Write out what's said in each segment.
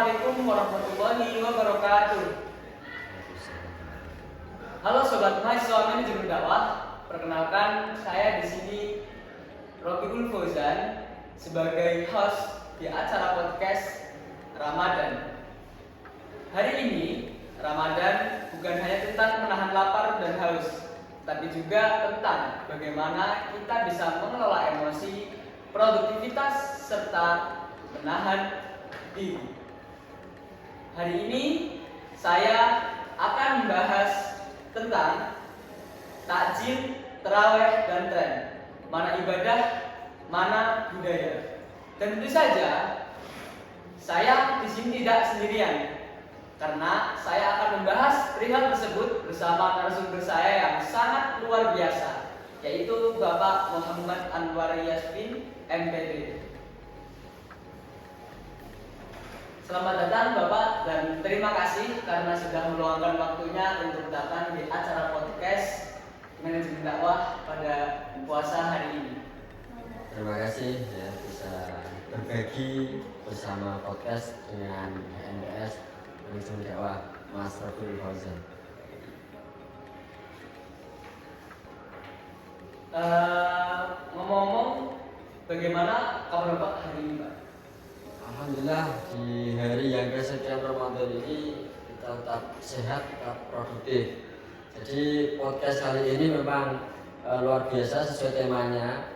Assalamualaikum warahmatullahi wabarakatuh. Halo sobat mahasiswa manajemen dakwah. Perkenalkan, saya di sini Robiul Fauzan sebagai host di acara podcast Ramadan. Hari ini Ramadan bukan hanya tentang menahan lapar dan haus, tapi juga tentang bagaimana kita bisa mengelola emosi, produktivitas serta menahan diri. Hari ini saya akan membahas tentang takjil, taraweh, dan tren. Mana ibadah, mana budaya. Dan tentu saja saya di sini tidak sendirian, karena saya akan membahas perihal tersebut bersama narasumber saya yang sangat luar biasa, yaitu Bapak Muhammad Anwar Yasmin, MPD. Selamat datang Bapak dan terima kasih karena sudah meluangkan waktunya untuk datang di acara podcast manajemen dakwah pada puasa hari ini. Terima kasih ya bisa berbagi bersama podcast dengan NBS manajemen dakwah Mas Robiul Fauzan. Ngomong-ngomong, bagaimana kabar Bapak hari ini, Pak? Alhamdulillah di hari yang kesekian Ramadan ini kita tetap sehat, tetap produktif. Jadi podcast kali ini memang luar biasa sesuai temanya.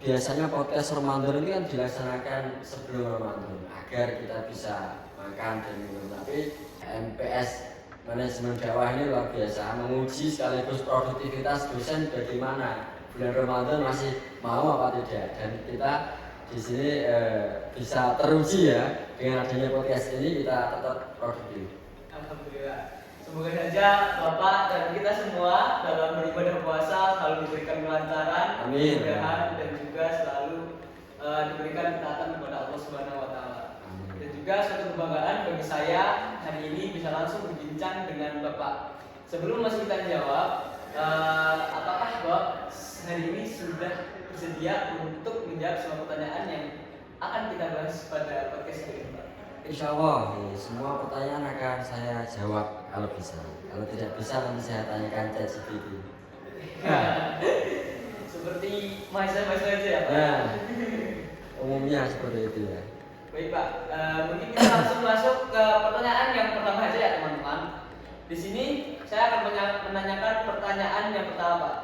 Biasanya podcast Ramadan ini kan dilaksanakan sebelum Ramadan agar kita bisa makan dan minum. Tapi MPS manajemen dakwah ini luar biasa menguji sekaligus produktivitas dosen bagaimana bulan Ramadan masih mau apa tidak, dan kita di sini bisa teruji ya dengan adanya podcast ini kita tetap produktif. Alhamdulillah. Semoga saja Bapak dan kita semua dalam beribadah puasa selalu diberikan kelancaran, Amin. kemudahan, dan juga selalu diberikan ketaatan kepada Allah Subhanahu Wa Taala. Dan juga suatu kebanggaan bagi saya hari ini bisa langsung berbincang dengan Bapak. Sebelum masih kita jawab, apakah Bapak hari ini sudah bersedia untuk menjawab semua pertanyaan yang akan kita bahas pada podcast ini, Pak? Insya Allah semua pertanyaan akan saya jawab kalau bisa. Kalau tidak bisa nanti saya tanyakan ChatGPT. Seperti mahasiswa aja ya, Pak? Ya, umumnya seperti itu ya. Baik Pak, mungkin kita langsung masuk ke pertanyaan yang pertama aja ya teman-teman. Di sini saya akan menanyakan pertanyaan yang pertama Pak.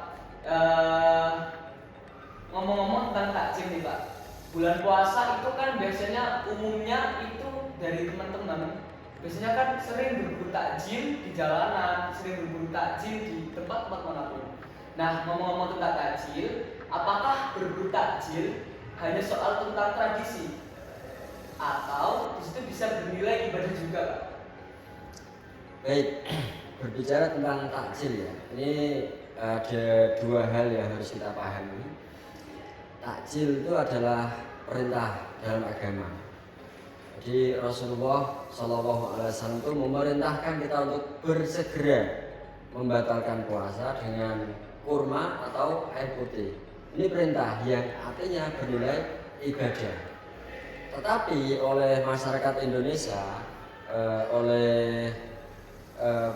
Ngomong-ngomong tentang takjil nih Pak, bulan puasa itu kan biasanya umumnya itu dari teman-teman biasanya kan sering berburu takjil di jalanan, sering berburu takjil di tempat-tempat manapun. Nah, ngomong-ngomong tentang takjil, apakah berburu takjil hanya soal tentang tradisi atau disitu bisa bernilai ibadah juga, Pak? Baik, berbicara tentang takjil ya, ini ada dua hal yang harus kita pahami. Takjil itu adalah perintah dalam agama. Jadi Rasulullah SAW itu memerintahkan kita untuk bersegera membatalkan puasa dengan kurma atau air putih. Ini perintah yang artinya bernilai ibadah. Tetapi oleh masyarakat Indonesia, oleh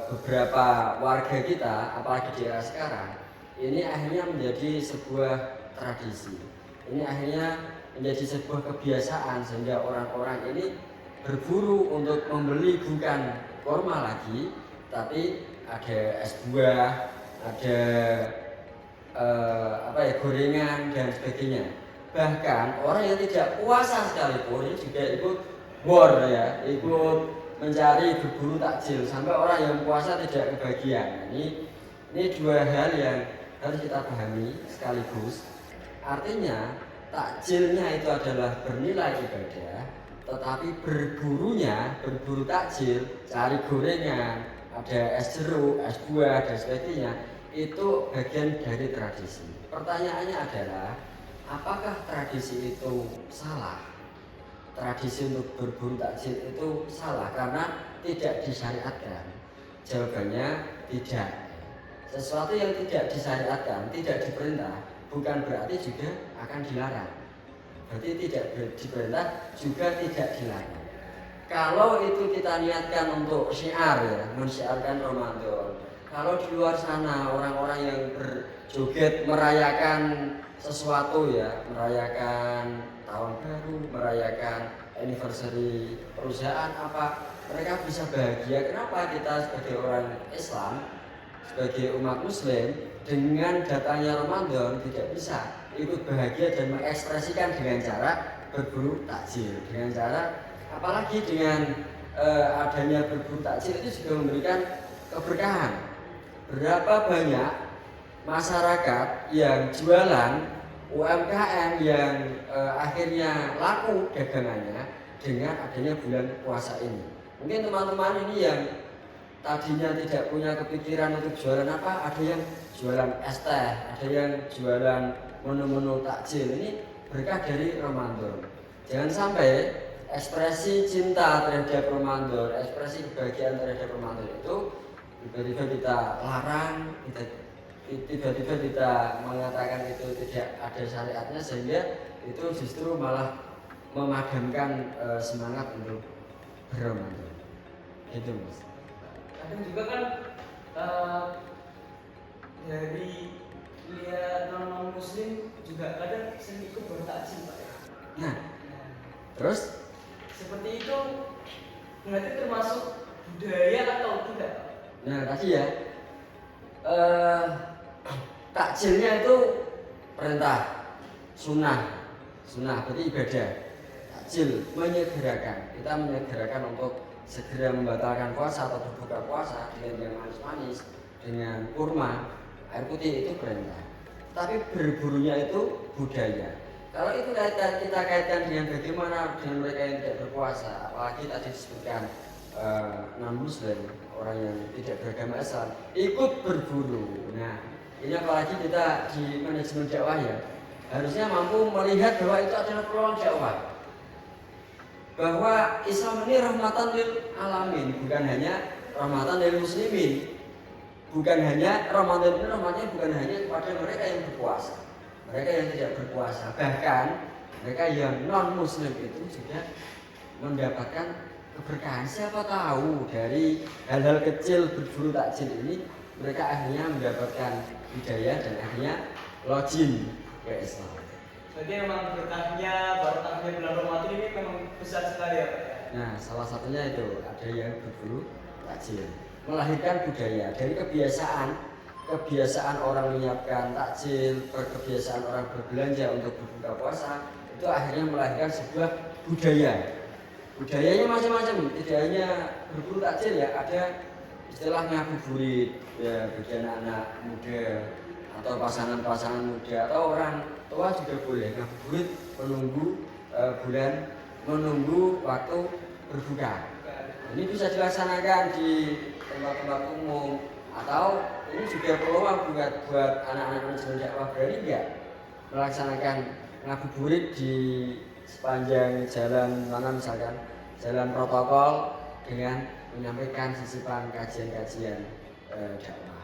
beberapa warga kita, apalagi di era sekarang, ini akhirnya menjadi sebuah tradisi. Ini akhirnya menjadi sebuah kebiasaan sehingga orang-orang ini berburu untuk membeli bukan kurma lagi, tapi ada es buah, ada gorengan dan sebagainya. Bahkan orang yang tidak puasa sekalipun ini juga ikut war ya, ikut mencari berburu takjil sampai orang yang puasa tidak kebagian. Ini dua hal yang harus kita pahami sekaligus. Artinya takjilnya itu adalah bernilai ibadah, tetapi berburu takjil, cari gorengan, ada es jeruk, es buah dan sebagainya, itu bagian dari tradisi. Pertanyaannya adalah, apakah tradisi itu salah? Tradisi untuk berburu takjil itu salah karena tidak disyariatkan. Jawabannya tidak. Sesuatu yang tidak disyariatkan, tidak diperintah, bukan berarti juga akan dilarang. Berarti tidak diperintah juga tidak dilarang. kalau itu kita niatkan untuk syiar ya, mensyiarkan Ramadan. Kalau di luar sana orang-orang yang berjoget merayakan sesuatu ya, merayakan tahun baru, merayakan anniversary perusahaan apa, mereka bisa bahagia. Kenapa kita sebagai orang Islam, sebagai umat Muslim dengan datangnya Ramadan tidak bisa ikut bahagia dan mengekspresikan dengan cara berburu takjil, dengan cara apalagi dengan adanya berburu takjil itu juga memberikan keberkahan. Berapa banyak masyarakat yang jualan UMKM yang akhirnya laku dagangannya dengan adanya bulan puasa ini. Mungkin teman-teman ini yang tadinya tidak punya kepikiran untuk jualan apa, ada yang jualan es teh, ada yang jualan menu-menu takjil. Ini berkah dari Ramadan. Jangan sampai ekspresi cinta terhadap Ramadan, ekspresi kebahagiaan terhadap Ramadan itu tiba-tiba kita larang, tiba-tiba kita mengatakan itu tidak ada syariatnya, sehingga itu justru malah memadamkan semangat untuk berRamadan. Itu Mas. Kadang juga kan dari lihat non muslim juga kadang sering ikut bertakjil Pak. Nah, terus seperti itu berarti termasuk budaya atau tidak? nah tadi ya takjilnya itu perintah, sunnah berarti ibadah. Takjil menyegerakan, kita menyegerakan untuk segera membatalkan puasa atau berbuka puasa dengan yang manis-manis, dengan kurma, air putih itu perintah. Tapi berburunya itu budaya. Kalau itu kita kaitkan dengan bagaimana dengan mereka yang tidak berpuasa, apalagi tadi disebutkan non muslim, orang yang tidak beragama Islam ikut berburu. Nah, ini apalagi kita di manajemen dakwah ya, harusnya mampu melihat bahwa itu adalah peluang dakwah, bahwa Islam ini rahmatan lil alamin, bukan hanya rahmatan lil muslimin, bukan hanya Ramadan ini rahmatnya bukan hanya kepada mereka yang berpuasa, mereka yang tidak berpuasa, bahkan mereka yang non muslim itu juga mendapatkan keberkahan. Siapa tahu dari hal-hal kecil berburu takjil ini mereka akhirnya mendapatkan hidayah dan akhirnya login ke Islam. Jadi memang barokahnya bulan Ramadan ini memang besar sekali ya Pak. Nah, salah satunya itu ada yang berburu takjil, melahirkan budaya dari kebiasaan orang menyiapkan takjil, kebiasaan orang berbelanja untuk berbuka puasa, itu akhirnya melahirkan sebuah budaya. Budayanya macam-macam, tidak hanya berburu takjil ya, ada istilah ngabuburit ya bagi anak-anak muda atau pasangan-pasangan muda atau orang tua juga boleh ngabuburit menunggu waktu berbuka. Ini bisa dilaksanakan di tempat-tempat umum atau ini juga peluang buat anak-anak manajemen dakwah. Berani nggak melaksanakan ngabuburit di sepanjang jalan mana, misalkan jalan protokol, dengan menyampaikan sisipan kajian-kajian dakwah.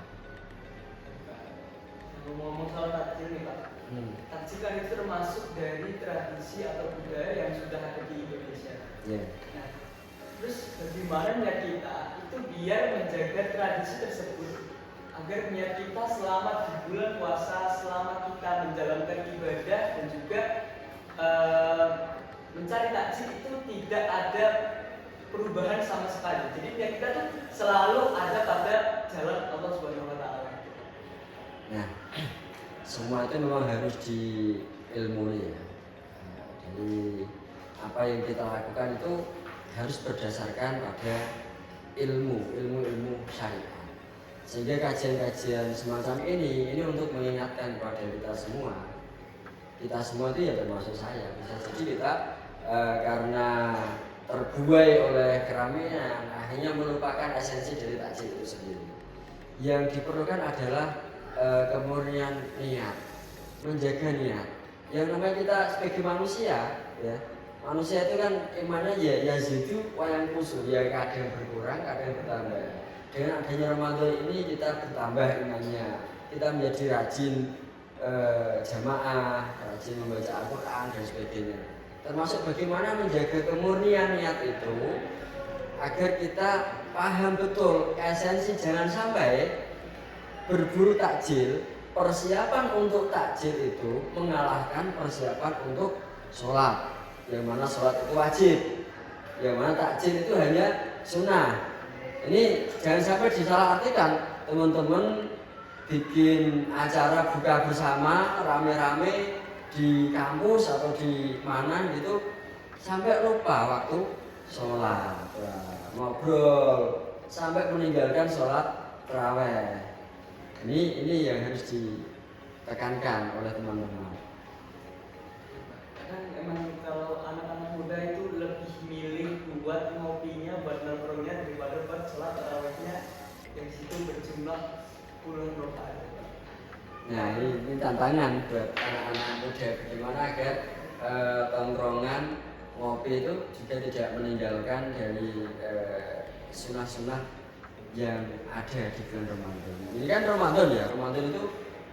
Ngomong soal takjil nih Pak, takjil kan itu termasuk dari tradisi atau budaya yang sudah ada di Indonesia. Yeah. Nah, terus bagaimana niat kita itu biar menjaga tradisi tersebut agar niat kita selama di bulan puasa, selama kita menjalankan ibadah dan juga mencari takjil itu tidak ada perubahan sama sekali. Jadi niat kita tuh selalu ada pada jalan Allah Subhanahu wa taala. Nah, semua itu memang harus diilmui ya. Jadi apa yang kita lakukan itu harus berdasarkan pada ilmu syariat. Sehingga kajian-kajian semacam ini untuk mengingatkan kepada kita semua. Kita semua itu ya termasuk saya. Bisa jadi kita karena terbuai oleh keramaian akhirnya melupakan esensi dari takjil itu sendiri. Yang diperlukan adalah kemurnian niat, menjaga niat. Yang namanya kita sebagai manusia, ya manusia itu kan imannya ya yazidu wa yanqusu, ya kadang berkurang, kadang bertambah. Dengan adanya Ramadan ini kita bertambah imannya, kita menjadi rajin jamaah, rajin membaca Al-Quran dan sebagainya. termasuk bagaimana menjaga kemurnian niat itu agar kita paham betul esensi. Jangan sampai berburu takjil, persiapan untuk takjil itu mengalahkan persiapan untuk sholat. Yang mana sholat itu wajib, yang mana takjil itu hanya sunnah. Ini jangan sampai disalahartikan. Teman-teman bikin acara buka bersama rame-rame di kampus atau di mana gitu sampai lupa waktu sholat, ngobrol sampai meninggalkan sholat tarawih. Ini yang harus ditekankan oleh teman-teman. Kan emang kalau anak-anak muda itu lebih milih buat ngopinya, buat nongkrongnya daripada buat sholat tarawihnya yang situ berjumlah puluhan rakaat. Nah ini tantangan buat anak-anak muda bagaimana agar tongkrongan ngopi itu juga tidak meninggalkan dari sunnah-sunnah yang ada di bulan Ramadan. Ini kan Ramadan ya, Ramadan itu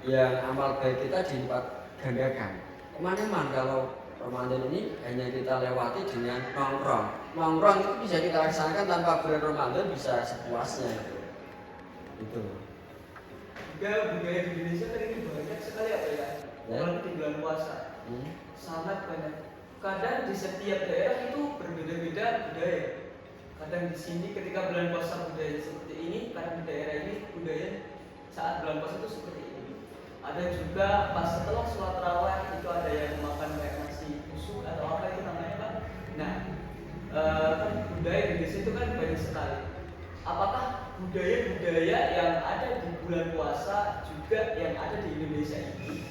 yang amal baik kita dilipat gandakan. Kemana-mana kalau Ramadan ini hanya kita lewati dengan nongkrong. Nongkrong itu bisa kita laksanakan tanpa bulan Ramadan, bisa sepuasnya itu. Itu. Juga budaya di Indonesia kan ini banyak sekali apa ya? Apalagi di bulan puasa. Sangat banyak. Kadang di setiap daerah itu berbeda-beda budaya. Kadang di sini ketika bulan puasa budaya seperti ini, kadang di daerah ini budaya saat bulan puasa itu seperti ini. Ada juga pas setelah sholat tarawih itu ada yang makan kayak nasi busuk atau apa itu namanya kan. Nah, kan budaya di Indonesia itu kan banyak sekali. Apakah budaya-budaya yang ada di bulan puasa juga yang ada di Indonesia ini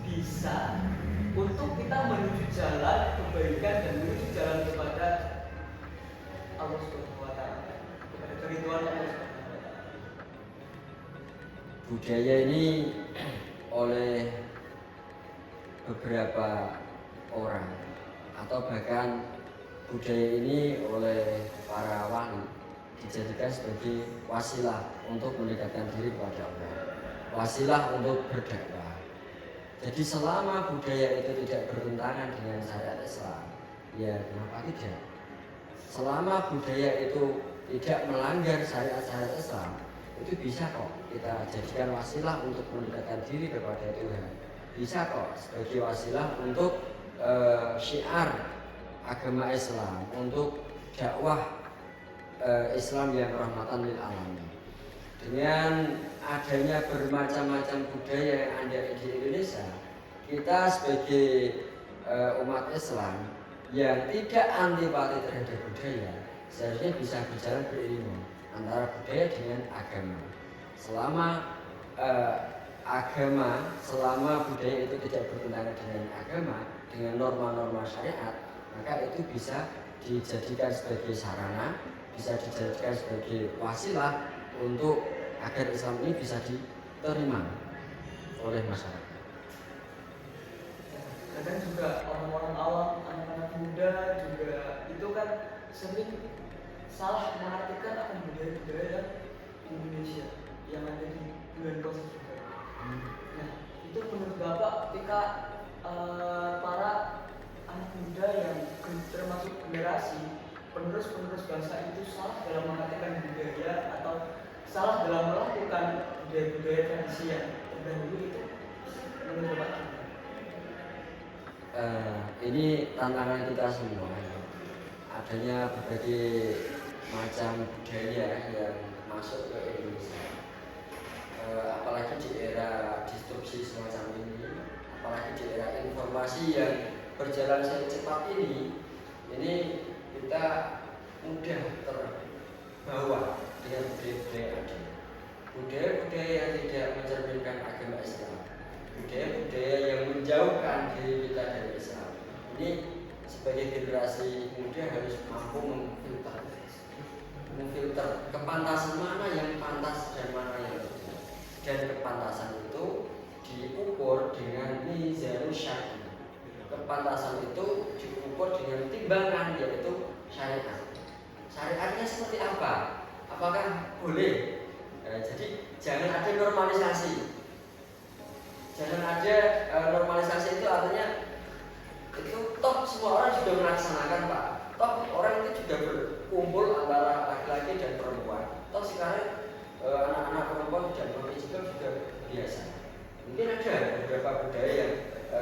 bisa untuk kita menuju jalan kebaikan dan menuju jalan kepada Allah Subhanahu wa taala, kepada keridhaan Allah Subhanahu wa taala. Budaya ini oleh beberapa orang atau bahkan budaya ini oleh para wali dijadikan sebagai wasilah untuk mendekatkan diri kepada Allah, wasilah untuk berdakwah. Jadi selama budaya itu tidak bertentangan dengan syariat Islam, ya kenapa tidak? Selama budaya itu tidak melanggar syariat-syariat Islam, itu bisa kok kita jadikan wasilah untuk mendekatkan diri kepada Tuhan. Bisa kok sebagai wasilah untuk syiar agama Islam, untuk dakwah Islam yang rahmatan lil alamin. Dengan adanya bermacam-macam budaya yang ada di Indonesia, kita sebagai umat Islam yang tidak antipati terhadap budaya seharusnya bisa berjalan beriringan antara budaya dengan agama. Selama selama budaya itu tidak bertentangan dengan agama, dengan norma-norma syariat, maka itu bisa dijadikan sebagai sarana, bisa dijadikan sebagai wasilah untuk agar Islam ini bisa diterima oleh masyarakat. Kadang juga orang-orang awam, anak-anak muda juga itu kan sering salah mengartikan akan budaya-budaya Indonesia yang ada di bulan puasa juga. Nah, itu menurut Bapak ketika para anak muda yang termasuk generasi penerus-penerus bangsa itu salah dalam mengartikan budaya atau salah dalam melakukan budaya-budaya tradisi yang terdahulu itu menurut Bapak? Ini tantangan kita semua. Adanya berbagai macam budaya yang masuk ke Indonesia. Apalagi di era disrupsi semacam ini, apalagi di era informasi yang berjalan sangat cepat ini kita mudah terbawa dengan budaya-budaya ada. Budaya-budaya yang tidak mencerminkan agama Islam, budaya-budaya yang menjauhkan diri kita dari Islam. Ini sebagai generasi muda harus mampu memfilter kepantasan mana yang pantas dan mana yang tidak. Dan kepantasan itu diukur dengan mizanul syar'i. Kepantasan itu diukur dengan timbangan, yaitu syariat. Syariatnya seperti apa? Apakah boleh? Jadi jangan ada normalisasi. Jangan ada normalisasi itu artinya itu toh semua orang juga melaksanakan Pak. Toh orang itu juga berkumpul antara laki-laki dan perempuan. Toh sekarang anak-anak perempuan tidak memakai jilbab juga biasa. Mungkin ada beberapa budaya yang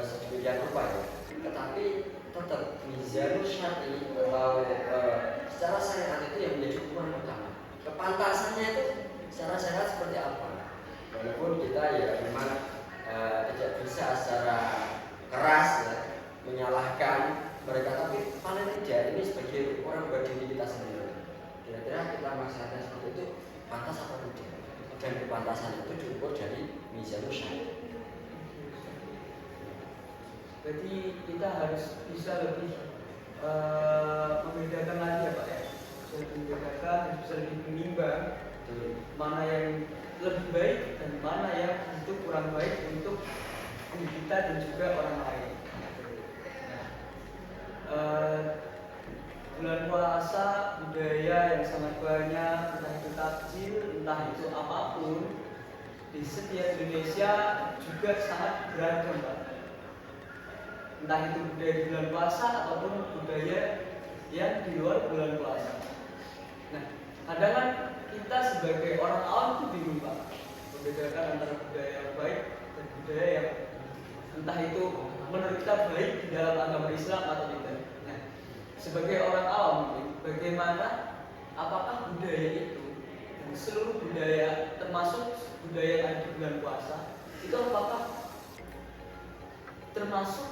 sedemikian rupa ya. Tetapi tetap mizanul syar'i atau secara syariat itu yang menjadi ukuran utama. Kepantasannya itu secara syariat seperti apa? Walaupun kita ya memang tidak bisa secara keras ya, menyalahkan mereka, tapi paling tidak ini sebagai orang berdiri kita sendiri. Kira-kira kita melaksanakan seperti itu pantas apa tidak? Dan kepantasan itu diukur dari mizanul syar'i. Berarti kita harus bisa lebih membedakan lagi ya Pak ya, bisa lebih membedakan dan bisa lebih menimbang mana yang lebih baik dan mana yang itu kurang baik untuk diri kita dan juga orang lain. Bulan puasa budaya yang sangat banyak, entah itu takjil, entah itu apapun di setiap Indonesia juga sangat beragam Pak. Entah itu budaya di bulan puasa ataupun budaya yang di luar bulan puasa. Nah, kadang kan kita sebagai orang awam itu bingung Pak, membedakan antara budaya yang baik dan budaya yang entah itu menurut kita baik di dalam agama Islam atau tidak. Nah, sebagai orang awam mungkin bagaimana, apakah budaya itu dan seluruh budaya termasuk budaya yang ada di bulan puasa itu apakah termasuk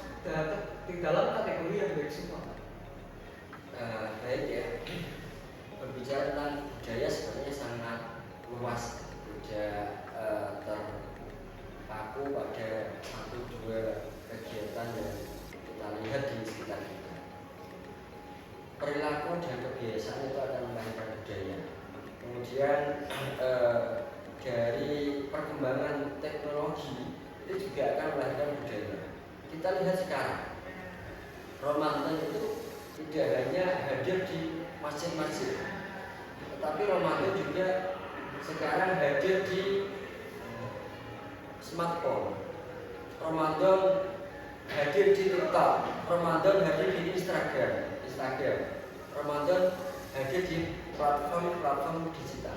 di dalam kategori yang baik semua? Baik ya, berbicara tentang budaya sebenarnya sangat luas, tidak terpaku pada satu dua kegiatan yang kita lihat di sekitar kita. Perilaku dan kebiasaan itu akan melahirkan budaya. Kemudian dari perkembangan teknologi itu juga akan melahirkan budaya. Kita lihat sekarang, Ramadan itu tidak hanya hadir di masjid-masjid, tetapi Ramadan juga sekarang hadir di smartphone. Ramadan hadir di TikTok, Ramadan hadir di Instagram. Ramadan hadir di platform digital.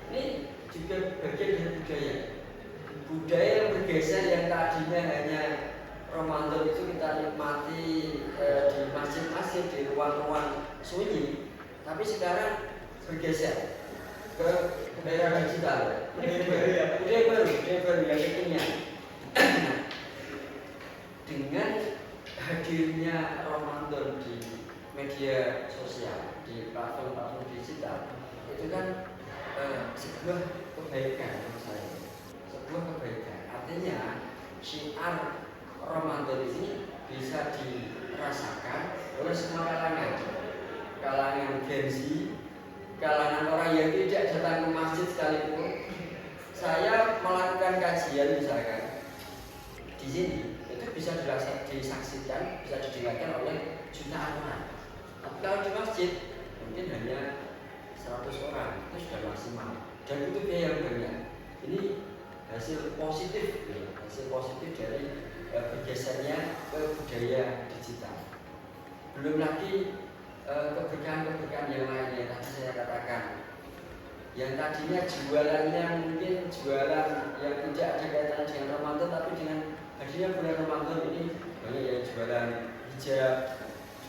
Ini juga bagian dari budaya. Budaya yang bergeser yang tadinya hanya Ramadan itu kita nikmati di masjid-masjid, di ruang-ruang sunyi, tapi sekarang bergeser ke era digital. Ini budaya baru yang kekinian. Dengan hadirnya Ramadan di media sosial, di platform digital, itu kan sebuah kebaikan menurut saya. Sebuah kebaikan. Artinya syiar Ramadan ini bisa dirasakan oleh semua kalangan Gen Z, kalangan orang yang tidak datang ke masjid sekalipun. Saya melakukan kajian misalkan di sini, itu bisa disaksikan, bisa didengarkan oleh jutaan orang. Tapi kalau di masjid mungkin hanya 100 orang, itu sudah maksimal. Dan itu biaya yang banyak. Ini hasil positif dari bergesernya ke budaya digital. Belum lagi keberkahan-keberkahan yang lain yang tadi saya katakan, yang tadinya jualannya mungkin jualan yang tidak ada kaitan dengan Ramadan, tapi dengan hadirnya bulan Ramadan ini banyak yang jualan hijab,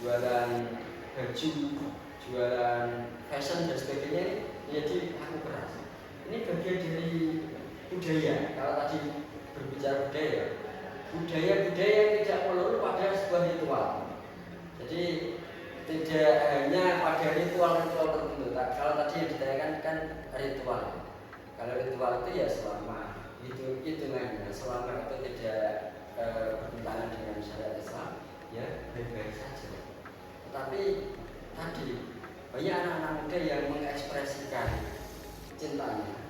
jualan baju, jualan fashion dan sebagainya, jadi laku keras. Ini bagian dari budaya. Kalau tadi berbicara budaya yang tidak melulu pada sebuah ritual. Jadi tidak hanya pada ritual tertentu. Kalau tadi yang ditanyakan kan ritual. Kalau ritual itu ya selama hitungannya, selama itu tidak bertentangan dengan syariat Islam, ya baik-baik saja. Tetapi tadi banyak anak-anak muda yang mengekspresikan cintanya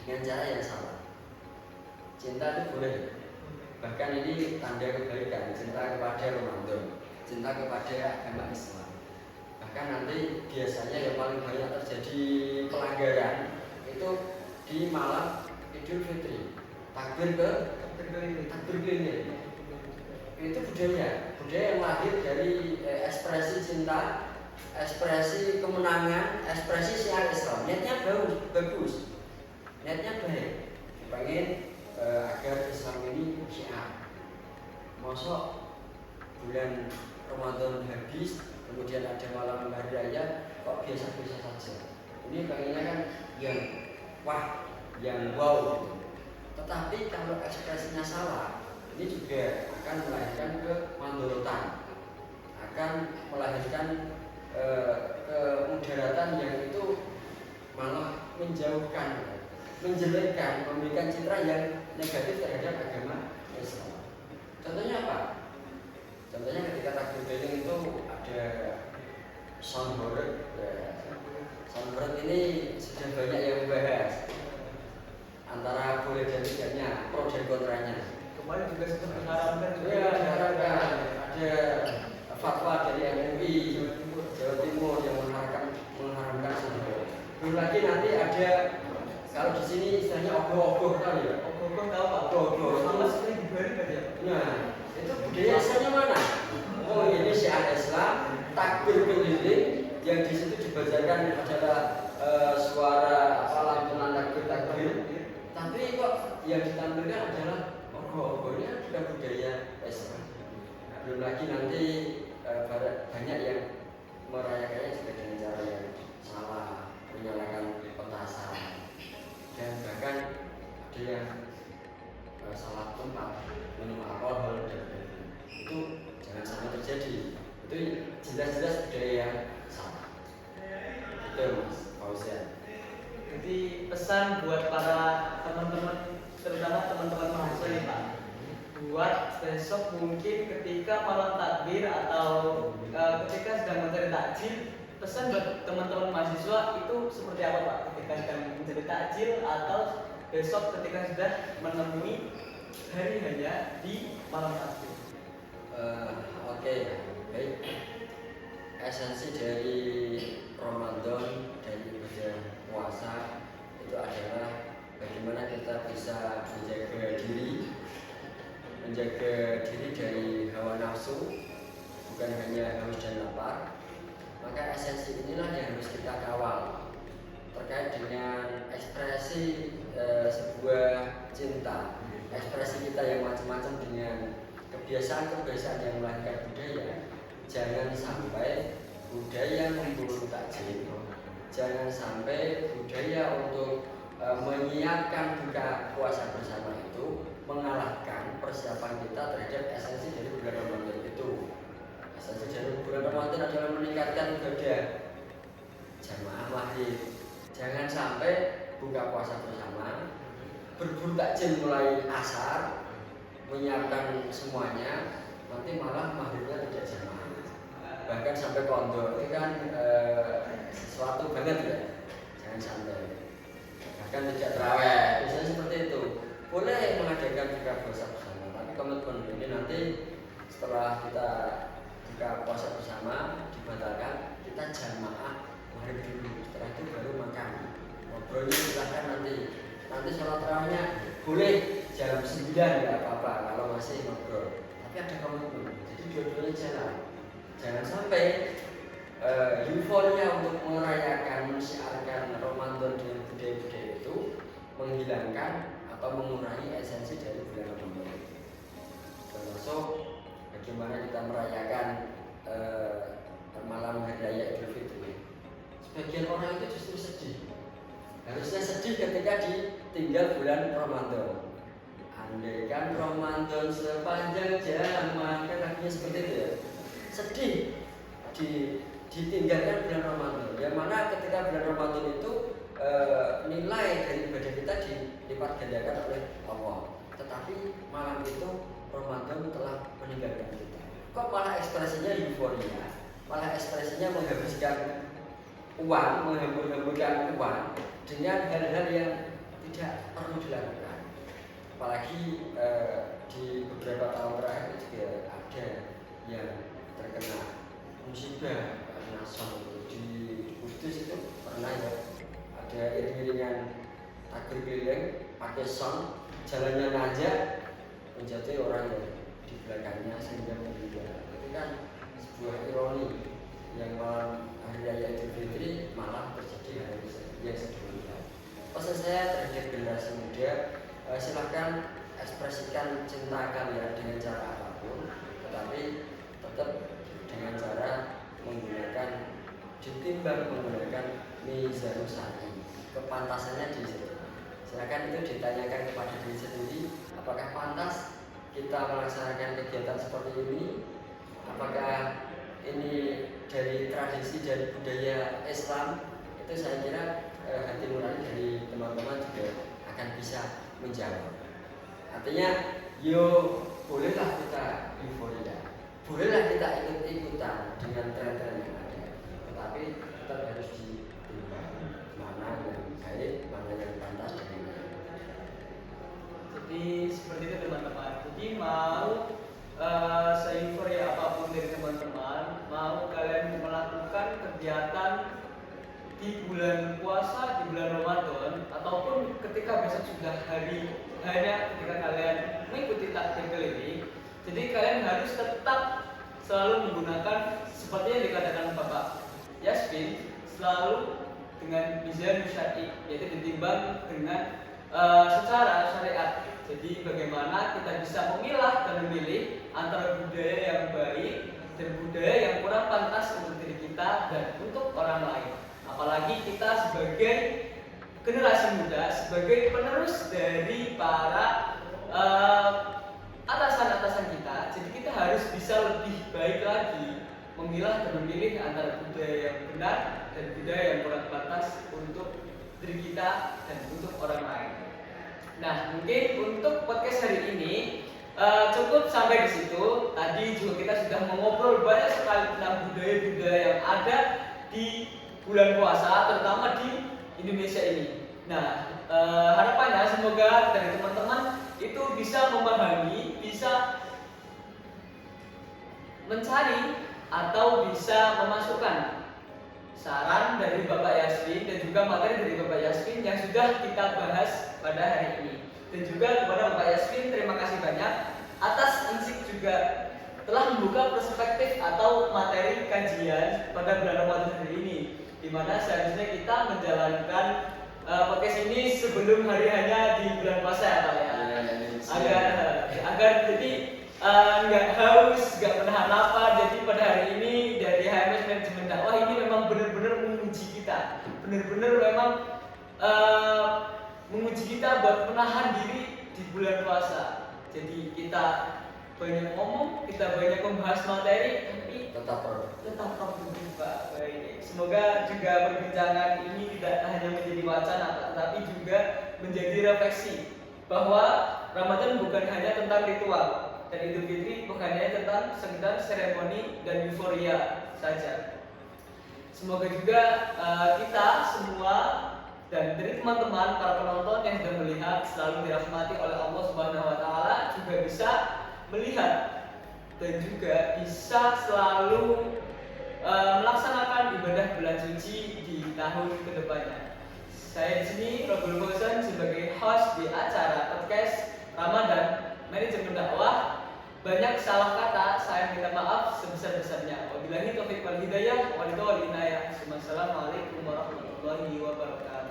dengan cara yang salah. Cinta itu boleh, bahkan ini tanda kebaikan, cinta kepada Ramadan, cinta kepada agama Islam. Bahkan nanti biasanya yang paling banyak terjadi pelanggaran itu di malam Idul Fitri, takbir keliling. Itu budaya budaya yang lahir dari ekspresi cinta, ekspresi kemenangan, ekspresi syiar Islam. Niatnya bagus, niatnya baik, pengen agar Islam ini syiar. Mosok bulan Ramadan habis, kemudian ada malam hari raya, kok biasa-biasa saja. Ini pengennya kan yang wah, yang wow gitu. Tetapi kalau ekspresinya salah, ini juga akan melahirkan kemandorotan, akan melahirkan kemudaratan yang itu malah menjauhkan, menjelekkan, memberikan citra yang negatif terhadap agama Islam. Contohnya apa? Contohnya ketika takbir keliling itu ada soundboard. Soundboard ini sudah banyak yang membahas antara boleh dan tidaknya, pro dan kontranya. Kemarin juga sempat mengharapkan Ya, diharapkan ada fatwa dari MUI Jawa Timur yang mengharamkan soundboard. Belum lagi nanti ada, kalau di sini istilahnya ogoh-ogoh kali ya. Ogoh-ogoh tahu Pak? Ogoh-ogoh Sama sekali dibalik aja. Nah, itu budaya Islamnya mana? Oh, ini syiar Islam, takbir keliling yang di situ dibacakan adalah suara lantunan takbir. Tapi kok yang ditampilkan adalah ogoh-ogohnya bukan budaya Islam. Belum lagi nanti banyak yang merayakannya juga dengan cara yang salah, menyalakan petasan, dan bahkan ada yang salah tempat, minum alkohol dan lain-lain. Itu jangan sampai terjadi. Itu jelas-jelas budaya yang salah. Itu Mas Fauzian. Jadi pesan buat para teman-teman, terutama teman-teman mahasiswa nih Pak, buat besok mungkin ketika malam takbir atau ketika sedang mencari takjil, pesan buat teman-teman mahasiswa itu seperti apa Pak? Ketika sedang mencari takjil atau besok ketika sudah menemui hari hanya di malam takbir. Oke, baik. Esensi dari Ramadan, dari ibadah puasa itu adalah bagaimana kita bisa menjaga diri dari hawa nafsu, bukan hanya haus dan lapar. Maka esensi inilah yang harus kita kawal terkait dengan ekspresi sebuah cinta, ekspresi kita yang macam-macam dengan kebiasaan-kebiasaan yang melahirkan budaya. Jangan sampai budaya memburu takjil, jangan sampai budaya untuk menyiapkan buka puasa bersama itu mengalahkan persiapan kita terhadap esensi dari bulan Ramadan itu. Esensi dari bulan Ramadan adalah meningkatkan ibadah jamaah wahid. Jangan sampai buka puasa bersama, berburu takjil mulai asar, menyiapkan semuanya, nanti malah maghribnya tidak jamaah. Bahkan sampai kondo, itu kan sesuatu banget ya. Jangan sampai. Bahkan tidak terawih, misalnya seperti itu. Boleh mengadakan buka puasa bersama, tapi komitmen ini nanti setelah kita buka puasa bersama dibatalkan, kita jamaah maghrib dulu. Setelah itu baru makan. Ngobrolnya silahkan nanti sholat terawihnya boleh jam 9 ya apa-apa kalau masih ngobrol. Tapi ada komitmen, jadi dua-duanya jalan. Jangan sampai euforia untuk merayakan, mensiarkan Ramadan dengan budaya-budaya itu menghilangkan atau mengurangi esensi dari bulan Ramadan. Termasuk bagaimana kita merayakan malam hari raya Idul Fitri. Sebagian orang itu justru sedih. Harusnya sedih ketika ditinggal bulan Ramadan. Andaikan Ramadan sepanjang zaman, kan lagunya seperti itu ya. Sedih ditinggalkan bulan Ramadan. Yang mana ketika bulan Ramadan itu nilai dari ibadah kita dilipat gandakan oleh Allah. Tetapi malam itu Ramadan telah meninggalkan kita. Kok malah ekspresinya euforia, malah ekspresinya menghabiskan uang, menghambur-hamburkan uang dengan hal-hal yang tidak perlu dilakukan. Apalagi di beberapa tahun terakhir juga ada yang terkena musibah karena sound di Kudus itu pernah ya ada iring-iringan takbir keliling pakai sound, jalannya nanjak, menjatuhi orang yang di belakangnya sehingga meninggal. kan sebuah ironi yang malam hari raya Idul Fitri malah terjadi hari yang sebelumnya. Pesan saya terhadap generasi muda, silahkan ekspresikan cinta kalian dengan cara apapun, tetapi tetap dengan cara menggunakan ditimbang menggunakan mizanus syar'i, kepantasannya di situ. Silakan itu ditanyakan kepada diri sendiri, apakah pantas kita melaksanakan kegiatan seperti ini, apakah ini dari tradisi dari budaya Islam. Itu saya kira hati nurani dari teman-teman juga akan bisa menjawab. Artinya, yo bolehlah kita euforia, bolehlah kita ikut-ikutan dengan tren-tren yang ada, tetapi tetap harus ditimbang mana yang baik, mana yang pantas dan yang lain. Jadi seperti itu teman-teman. Jadi mau se-euforia apapun dari teman-teman, mau kalian melakukan kegiatan di bulan puasa, di bulan Ramadan, ataupun ketika besok sudah hari hanya ketika kalian mengikuti takbir ini, jadi kalian harus tetap selalu menggunakan seperti yang dikatakan Bapak Yasmin, selalu dengan mizan syar'i, yaitu ditimbang dengan secara syariat. Jadi bagaimana kita bisa memilah dan memilih antara budaya yang baik dan budaya yang kurang pantas untuk diri kita dan untuk orang lain. Apalagi kita sebagai generasi muda, sebagai penerus dari para atasan-atasan kita, jadi kita harus bisa lebih baik lagi memilah dan memilih antara budaya yang benar dan budaya yang kurang pantas untuk diri kita dan untuk orang lain. Nah, mungkin untuk podcast hari ini cukup sampai di situ. Tadi juga kita sudah mengobrol banyak sekali tentang budaya-budaya yang ada di bulan puasa, terutama di Indonesia ini. Nah, harapannya semoga dari teman-teman itu bisa memahami, bisa mencari atau bisa memasukkan saran dari Bapak Yasmin dan juga materi dari Bapak Yasmin yang sudah kita bahas pada hari ini. Dan juga kepada Bapak Yasmin, terima kasih banyak atas insik juga telah membuka perspektif atau materi kajian pada bulan Ramadan hari ini, di mana seharusnya kita menjalankan podcast ini sebelum hari hanya di bulan puasa ya Pak ya. Agar jadi nggak haus, nggak menahan lapar. Jadi pada hari ini dari HMS Manajemen Dakwah ini memang benar-benar menguji kita, benar-benar memang menguji kita buat menahan diri di bulan puasa. Jadi kita banyak ngomong, kita banyak membahas materi, tapi tetap produktif Pak. Baik. Semoga juga perbincangan ini tidak hanya menjadi wacana, tetapi juga menjadi refleksi bahwa Ramadan bukan hanya tentang ritual dan Idul Fitri bukan hanya tentang sekedar seremoni dan euforia saja. Semoga juga kita semua dan dari teman-teman para penonton yang sudah melihat selalu dirahmati oleh Allah Subhanahu wa taala juga bisa melihat dan juga bisa selalu melaksanakan ibadah bulan suci di tahun kedepannya. Saya di sini Robiul Fauzan sebagai host di acara podcast Ramadan Manajemen Dakwah. Banyak salah kata, saya minta maaf sebesar-besarnya. Wabillahi taufiq wal hidayah, wal inayah. Wassalamualaikum warahmatullahi wabarakatuh.